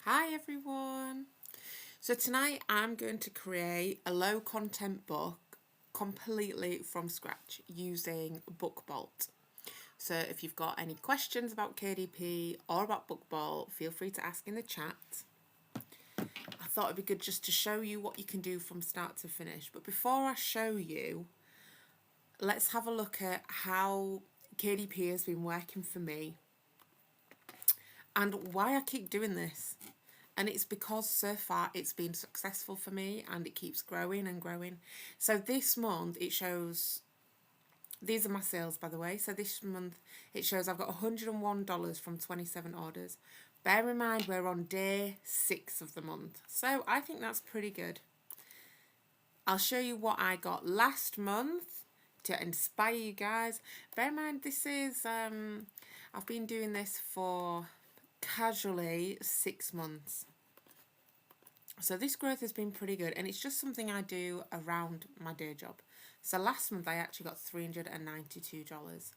Hi everyone! So tonight I'm going to create a low content book completely from scratch using BookBolt. So if you've got any questions about KDP or about BookBolt, feel free to ask in the chat. I thought it'd be good just to show you what you can do from start to finish. But before I show you, let's have a look at how KDP has been working for me and why I keep doing this. And it's because so far it's been successful for me and it keeps growing and growing. So this month it shows, these are my sales by the way, so this month it shows I've got $101 from 27 orders. Bear in mind we're on day 6 of the month, so I think that's pretty good. I'll show you what I got last month to inspire you guys. Bear in mind this is, I've been doing this for casually 6 months. So this growth has been pretty good, and it's just something I do around my day job. So last month I actually got $392.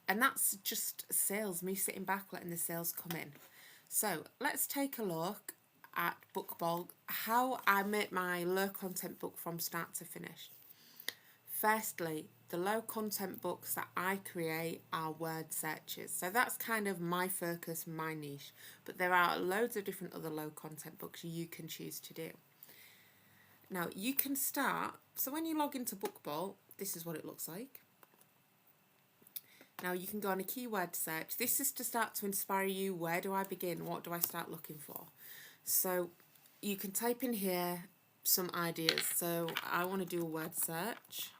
And that's just sales, me sitting back letting the sales come in. So let's take a look at BookBolt, how I make my low content book from start to finish. Firstly, the low content books that I create are word searches. So that's kind of my focus, my niche. But there are loads of different other low content books you can choose to do. Now you can start, so when you log into BookBolt, this is what it looks like. Now you can go on a keyword search. This is to start to inspire you. Where do I begin? What do I start looking for? So you can type in here some ideas. So I want to do a word search.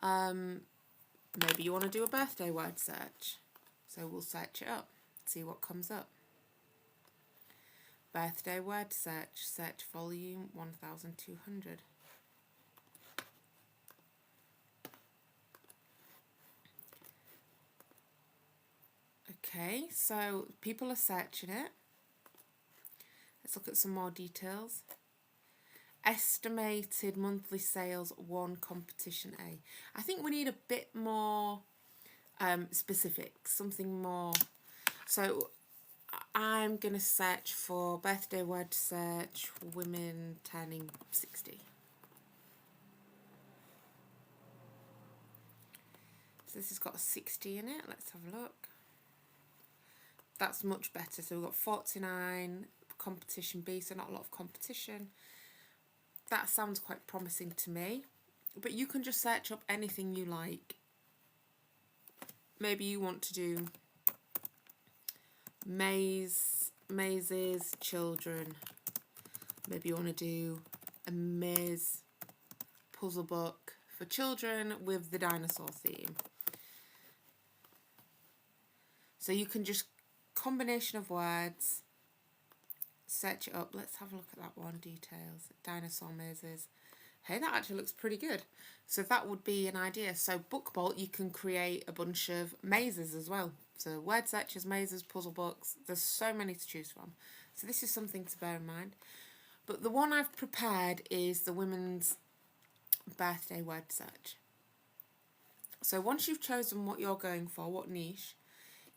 Maybe you want to do a birthday word search. So we'll search it up, see what comes up. Birthday word search volume 1200. Okay, so people are searching it. Let's look at some more details. Estimated monthly sales 1 competition A. I think we need a bit more specific, something more. So I'm going to search for birthday word search women turning 60. So this has got a 60 in it. Let's have a look. That's much better. So we've got 49 competition B, so not a lot of competition. That sounds quite promising to me. But you can just search up anything you like. Maybe you want to do mazes, children. Maybe you want to do a maze puzzle book for children with the dinosaur theme. So you can just combination of words, search it up. Let's have a look at that one, details, dinosaur mazes. Hey, that actually looks pretty good. So that would be an idea. So BookBolt, you can create a bunch of mazes as well. So word searches, mazes, puzzle books. There's so many to choose from. So this is something to bear in mind. But the one I've prepared is the women's birthday word search. So once you've chosen what you're going for, what niche,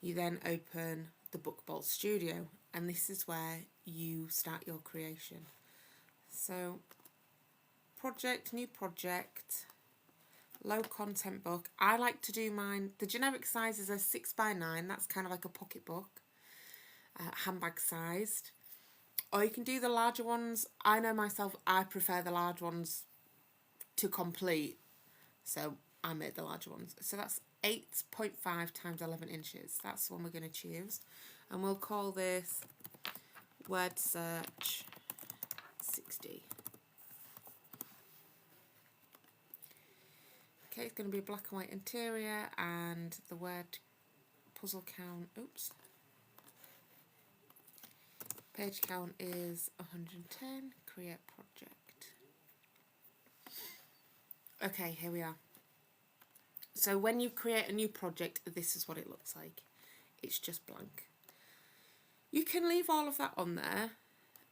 you then open the BookBolt Studio. And this is where you start your creation. So project, new project, low content book. I like to do mine, the generic size is a 6x9, that's kind of like a pocket book, handbag sized. Or you can do the larger ones. I know myself, I prefer the large ones to complete, so I made the larger ones. So that's 8.5 times 11 inches. That's the one we're going to choose. And we'll call this word search 60. Okay, it's going to be a black and white interior, and the word puzzle count, page count is 110, create project. Okay, here we are. So when you create a new project, this is what it looks like. It's just blank. You can leave all of that on there,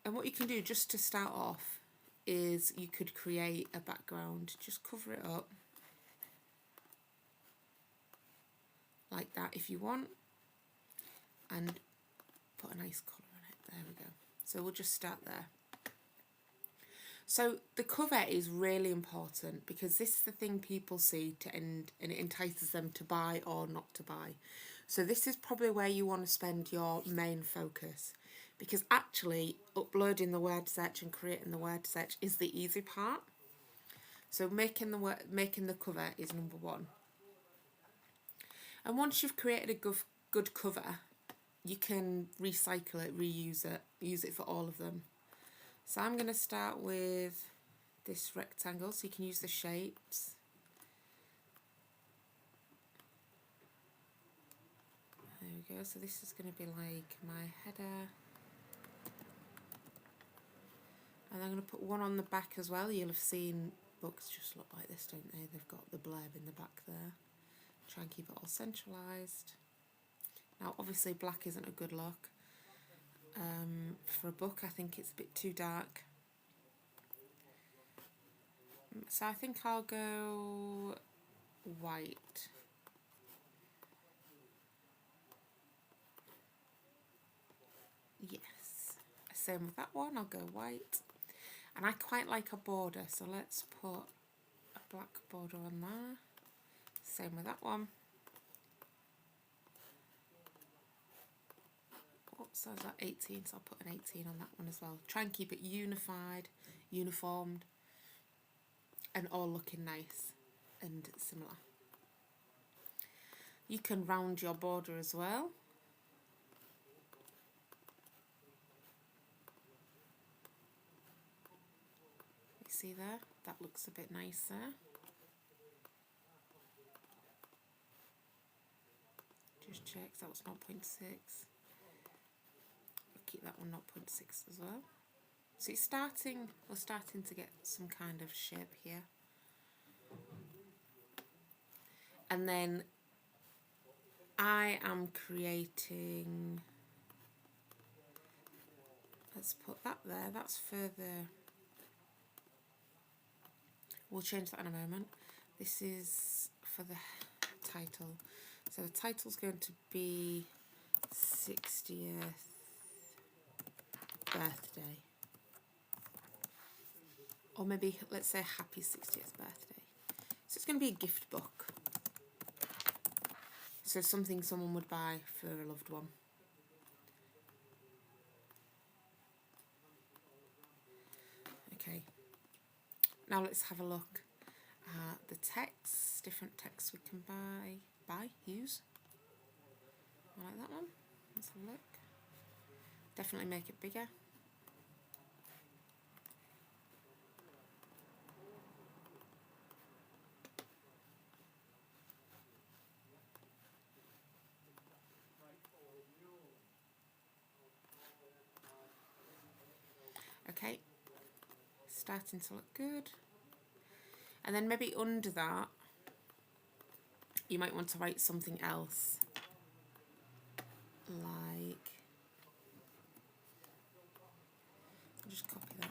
and what you can do just to start off is you could create a background, just cover it up like that if you want, and put a nice colour on it There we go. So we'll just start there. So the cover is really important because this is the thing people see and it entices them to buy or not to buy. So this is probably where you want to spend your main focus, because actually uploading the word search and creating the word search is the easy part. So making the cover is number one. And once you've created a good cover, you can recycle it, reuse it, use it for all of them. So I'm going to start with this rectangle, so you can use the shapes. There we go. So this is going to be like my header. And I'm going to put one on the back as well. You'll have seen books just look like this, don't they? They've got the blurb in the back there. Try and keep it all centralised. Now obviously black isn't a good look. For a book, I think it's a bit too dark. So I think I'll go white. Yes. Same with that one, I'll go white. And I quite like a border, so let's put a black border on there. Same with that one. So I was at 18, so I'll put an 18 on that one as well. Try and keep it unified, uniformed, and all looking nice and similar. You can round your border as well. You see there? That looks a bit nicer. Just check, that was 0.6. Keep that one 0.6 as well. So it's we're starting to get some kind of shape here. And then I am creating, let's put that there, that's further, we'll change that in a moment. This is for the title. So the title's going to be 60th birthday, or maybe let's say happy 60th birthday. So it's going to be a gift book, so something someone would buy for a loved one. Okay, now let's have a look at the text, different texts we can use. I like that one. Let's have a look. Definitely make it bigger. Okay, starting to look good. And then maybe under that, you might want to write something else, like, I'll just copy that.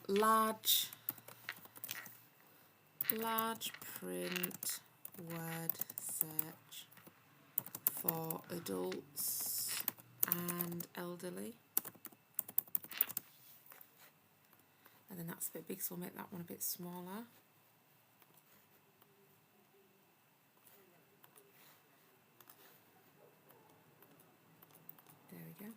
Large print word search for adults and elderly. And then that's a bit big, so we'll make that one a bit smaller. There we go.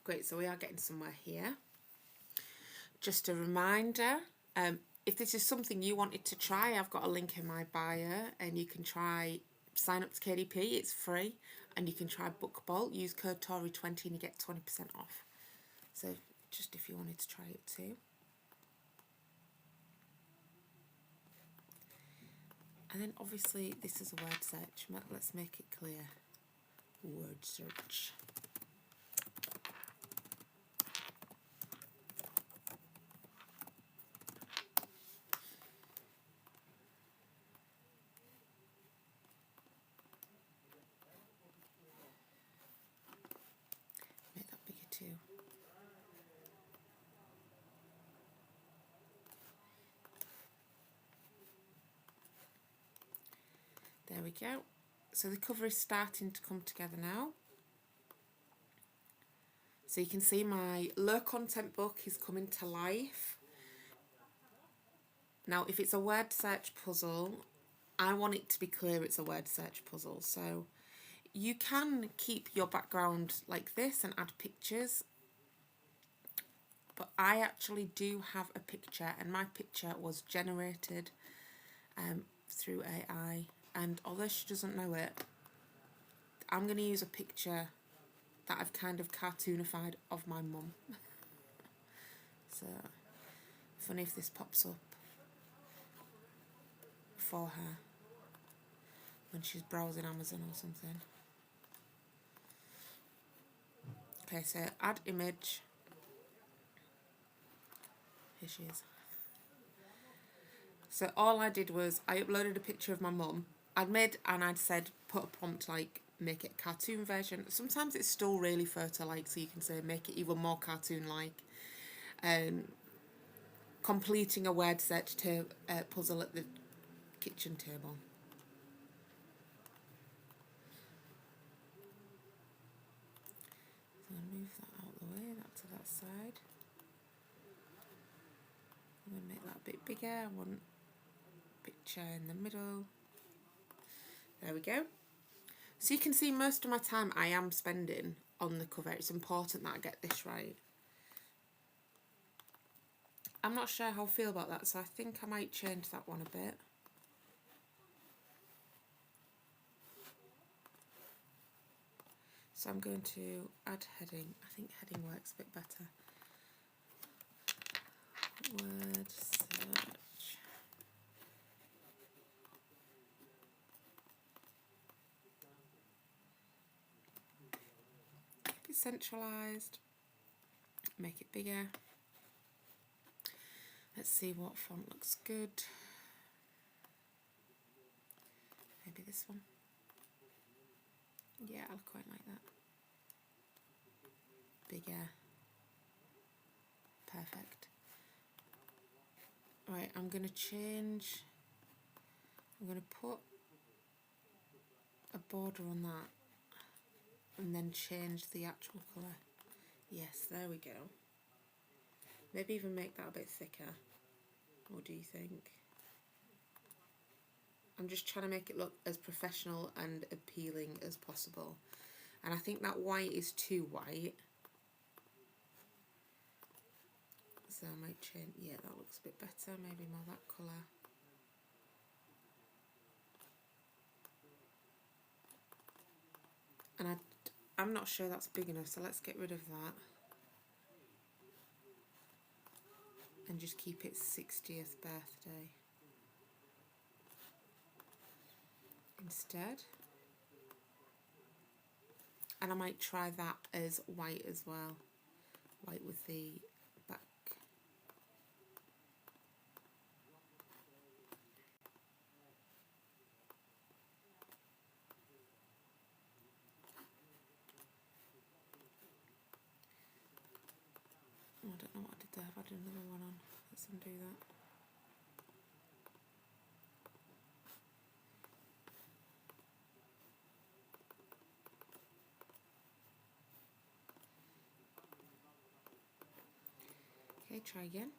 Great, so we are getting somewhere here. Just a reminder, if this is something you wanted to try, I've got a link in my bio and you can sign up to KDP, it's free, and you can try BookBolt, use code Tori20 and you get 20% off. So just if you wanted to try it too. And then obviously this is a word search, let's make it clear. Word search. Make that bigger too. There we go. So the cover is starting to come together now. So you can see my low content book is coming to life. Now, if it's a word search puzzle, I want it to be clear it's a word search puzzle. So you can keep your background like this and add pictures. But I actually do have a picture, and my picture was generated through AI. And although she doesn't know it, I'm going to use a picture that I've kind of cartoonified of my mum. So, funny if this pops up for her when she's browsing Amazon or something. Okay, so add image. Here she is. So all I did was I uploaded a picture of my mum. I'd said put a prompt like make it a cartoon version. Sometimes it's still really photo-like, so you can say make it even more cartoon-like. Completing a word search puzzle at the kitchen table. So I'll move that out of the way, that to that side. I'm going to make that a bit bigger. I want picture in the middle. There we go. So you can see most of my time I am spending on the cover. It's important that I get this right. I'm not sure how I feel about that, so I think I might change that one a bit. So I'm going to add heading. I think heading works a bit better. Word search. Keep it centralised. Make it bigger. Let's see what font looks good. Maybe this one. Yeah, I'll quite like that. Bigger. Perfect. Right, I'm going to change. I'm going to put a border on that and then change the actual colour. Yes, there we go. Maybe even make that a bit thicker. What do you think? I'm just trying to make it look as professional and appealing as possible. And I think that white is too white. So I might change, yeah, that looks a bit better. Maybe more that colour. And I'm not sure that's big enough, so let's get rid of that. And just keep it 60th birthday instead. And I might try that as white as well. White with the back. Oh, I don't know what I did there. I've added another one on. Let's undo that. Okay, try again.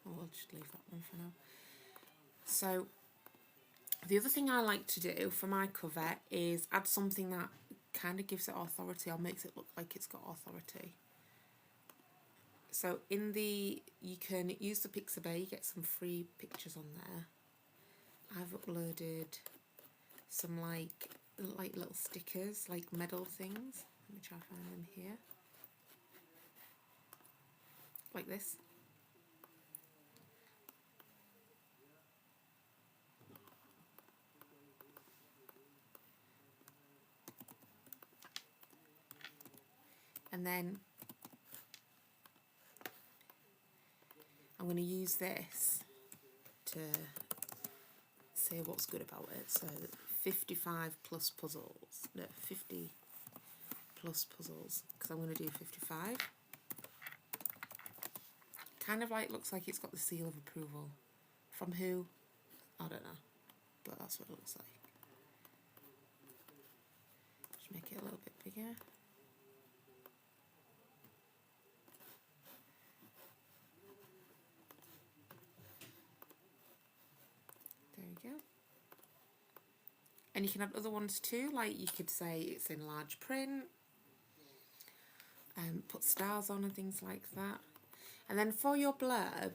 Oh, I'll just leave that one for now. So the other thing I like to do for my cover is add something that kind of gives it authority or makes it look like it's got authority. So you can use the Pixabay, you get some free pictures on there. I've uploaded some like little stickers, like medal things. Let me try to find them here. Like this. And then I'm going to use this to say what's good about it. So 55 plus puzzles. No, 50. plus puzzles, because I'm going to do 55. Kind of like, looks like it's got the seal of approval. From who? I don't know, but that's what it looks like. Just make it a little bit bigger. There we go. And you can have other ones too, like you could say it's in large print, and put stars on and things like that. And then for your blurb,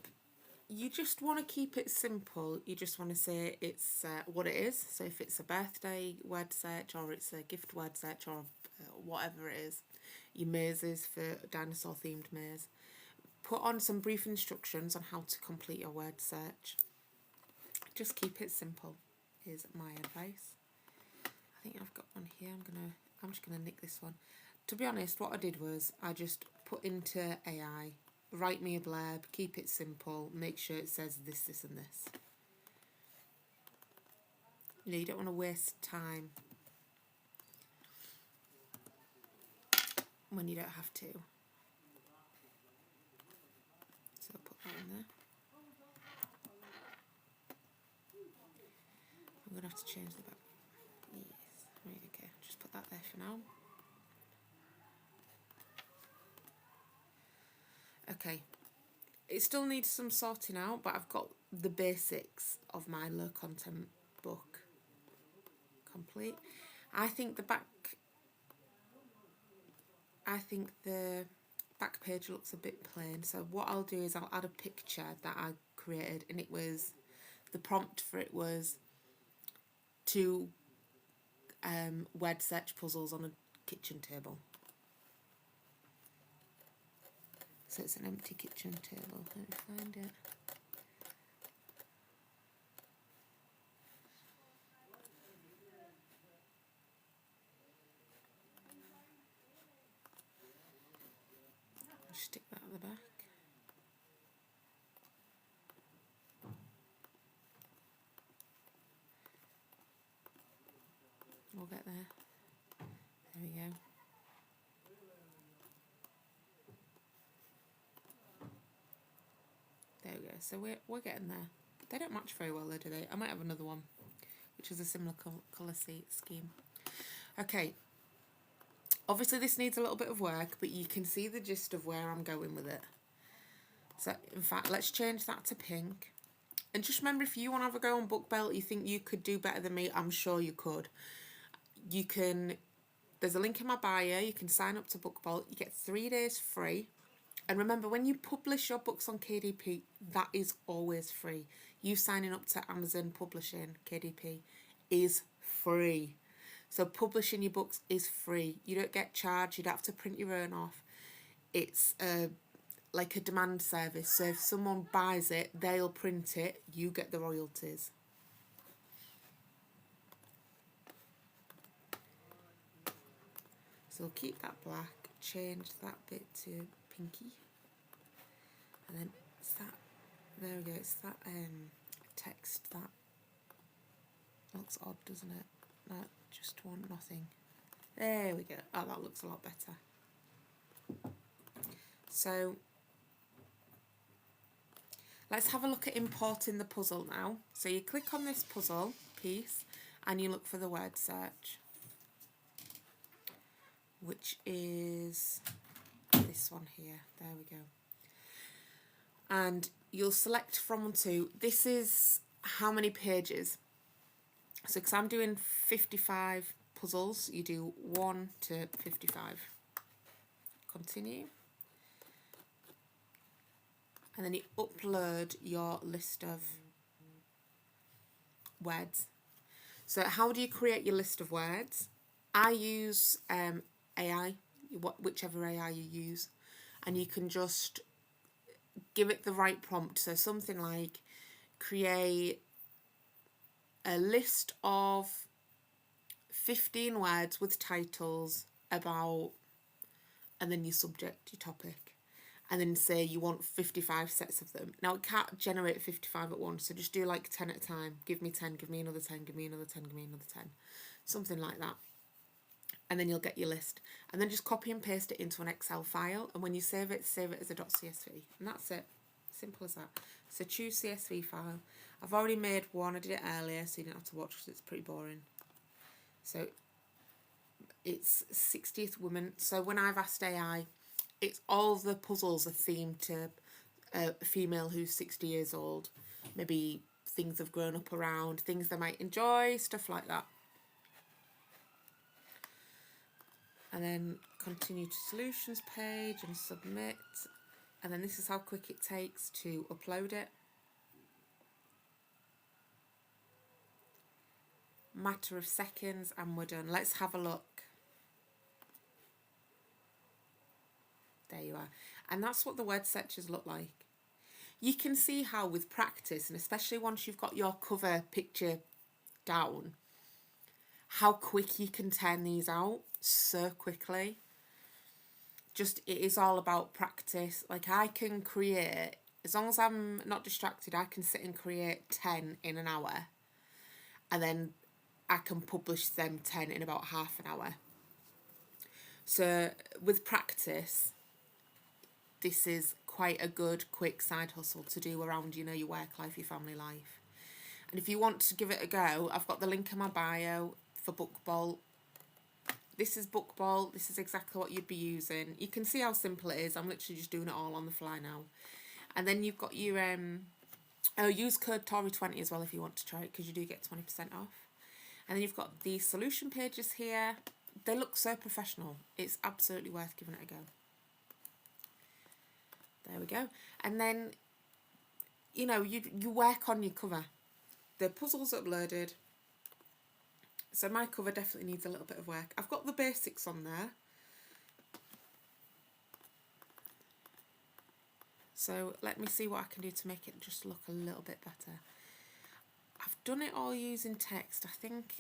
you just want to keep it simple. You just want to say it's what it is. So if it's a birthday word search, or it's a gift word search, or whatever it is, your mazes for dinosaur themed maze. Put on some brief instructions on how to complete your word search. Just keep it simple is my advice. I think I've got one here. I'm just gonna nick this one. To be honest, what I did was I just put into AI, write me a blurb, keep it simple, make sure it says this, this and this. You know, you don't want to waste time when you don't have to. So I'll put that in there. I'm going to have to change the back. Yes, right, okay, just put that there for now. Okay, it still needs some sorting out, but I've got the basics of my low content book complete. I think the back page looks a bit plain, so what I'll do is I'll add a picture that I created, and it was, the prompt for it was 2 word search puzzles on a kitchen table. So it's an empty kitchen table. Let me find it. I'll stick that at the back. We'll get there. There we go. There we go. So we're getting there. They don't match very well though, do they? I might have another one, which is a similar colour scheme. Okay. Obviously this needs a little bit of work, but you can see the gist of where I'm going with it. So in fact, let's change that to pink. And just remember, if you want to have a go on Bookbelt, you think you could do better than me, I'm sure you could. You can, there's a link in my bio, you can sign up to Bookbelt, you get 3 days free. And remember, when you publish your books on KDP, that is always free. You signing up to Amazon Publishing, KDP, is free. So publishing your books is free. You don't get charged, you don't have to print your own off. It's like a demand service. So if someone buys it, they'll print it, you get the royalties. So keep that black, change that bit to pinky. And then it's that, there we go, it's that text that looks odd, doesn't it? That just want nothing. There we go. Oh, that looks a lot better. So let's have a look at importing the puzzle now. So you click on this puzzle piece and you look for the word search, which is this one here. There we go. And you'll select from to, this is how many pages. So because I'm doing 55 puzzles, you do 1 to 55. Continue. And then you upload your list of words. So how do you create your list of words? I use AI, whichever AI you use, and you can just give it the right prompt. So something like create a list of 15 words with titles about, and then your subject, your topic, and then say you want 55 sets of them. Now it can't generate 55 at once, so just do like 10 at a time. Give me 10, give me another 10, give me another 10, give me another 10. Something like that. and then you'll get your list. And then just copy and paste it into an Excel file, and when you save it as a .csv, and that's it. Simple as that. So choose CSV file. I've already made one. I did it earlier, so you didn't have to watch because it's pretty boring. So it's 60th woman. So when I've asked AI, it's all the puzzles are themed to a female who's 60 years old. Maybe things have grown up around, things they might enjoy, stuff like that. And then continue to solutions page and submit. And then this is how quick it takes to upload it. Matter of seconds and we're done. Let's have a look. There you are. And that's what the word searches look like. You can see how with practice, and especially once you've got your cover picture down, how quick you can turn these out so quickly. Just, it is all about practice. Like, I can create, as long as I'm not distracted, I can sit and create 10 in an hour, and then I can publish them 10 in about half an hour. So with practice, this is quite a good quick side hustle to do around, you know, your work life, your family life. And if you want to give it a go, I've got the link in my bio for BookBolt. This is BookBolt. This is exactly what you'd be using. You can see how simple it is. I'm literally just doing it all on the fly now. And then you've got your use code Tori20 as well if you want to try it, because you do get 20% off. And then you've got the solution pages here. They look so professional. It's absolutely worth giving it a go. There we go. And then, you know, you work on your cover. The puzzle's uploaded. So my cover definitely needs a little bit of work. I've got the basics on there. So let me see what I can do to make it just look a little bit better. I've done it all using text. I think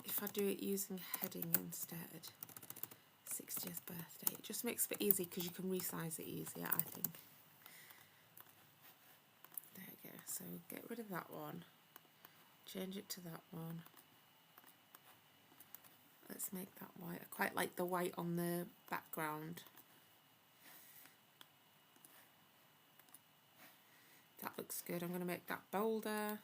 if I do it using heading instead, 60th birthday, it just makes it easy because you can resize it easier, I think. There we go. So get rid of that one. Change it to that one. Let's make that white. I quite like the white on the background. That looks good. I'm going to make that bolder.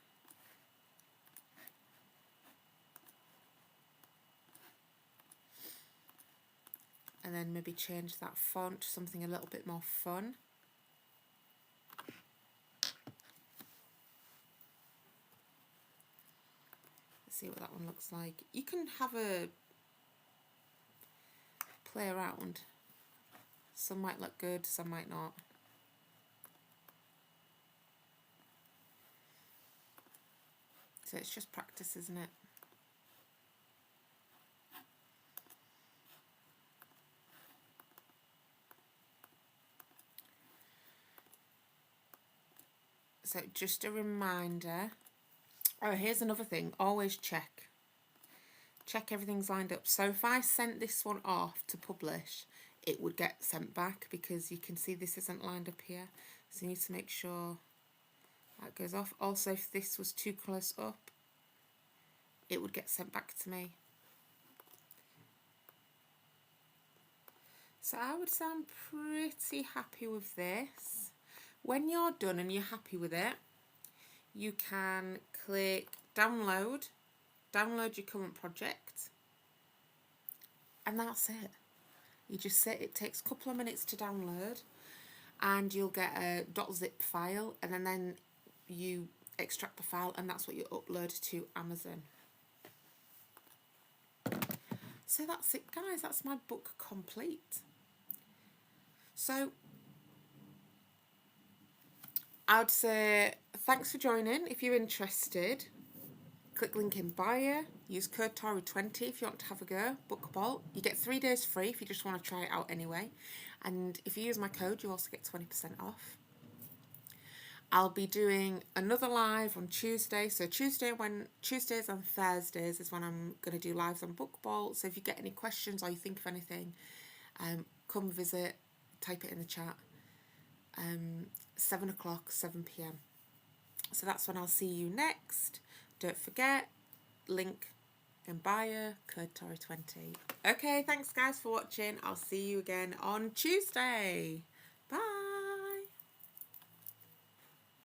And then maybe change that font to something a little bit more fun. Let's see what that one looks like. You can have a play around. Some might look good, some might not. So it's just practice, isn't it? So just a reminder. Oh, here's another thing. Always check. Check everything's lined up. So if I sent this one off to publish, it would get sent back because you can see this isn't lined up here. So you need to make sure that goes off. Also, if this was too close up, it would get sent back to me. So I would say I'm pretty happy with this. When you're done and you're happy with it, you can click download, download your current project, and that's it. You just sit, it takes a couple of minutes to download, and you'll get a .zip file, and then you extract the file, and that's what you upload to Amazon. So that's it, guys. That's my book complete. So I'd say thanks for joining. If you're interested, click link in bio. Use code Tori20 if you want to have a go. BookBolt. You get 3 days free if you just want to try it out anyway. And if you use my code, you also get 20% off. I'll be doing another live on Tuesday. So Tuesdays and Thursdays is when I'm going to do lives on BookBolt. So if you get any questions or you think of anything, come visit, type it in the chat. 7 o'clock, 7 p.m. So that's when I'll see you next. Don't forget, link Embaya Curtory 20. Okay, thanks guys for watching. I'll see you again on Tuesday.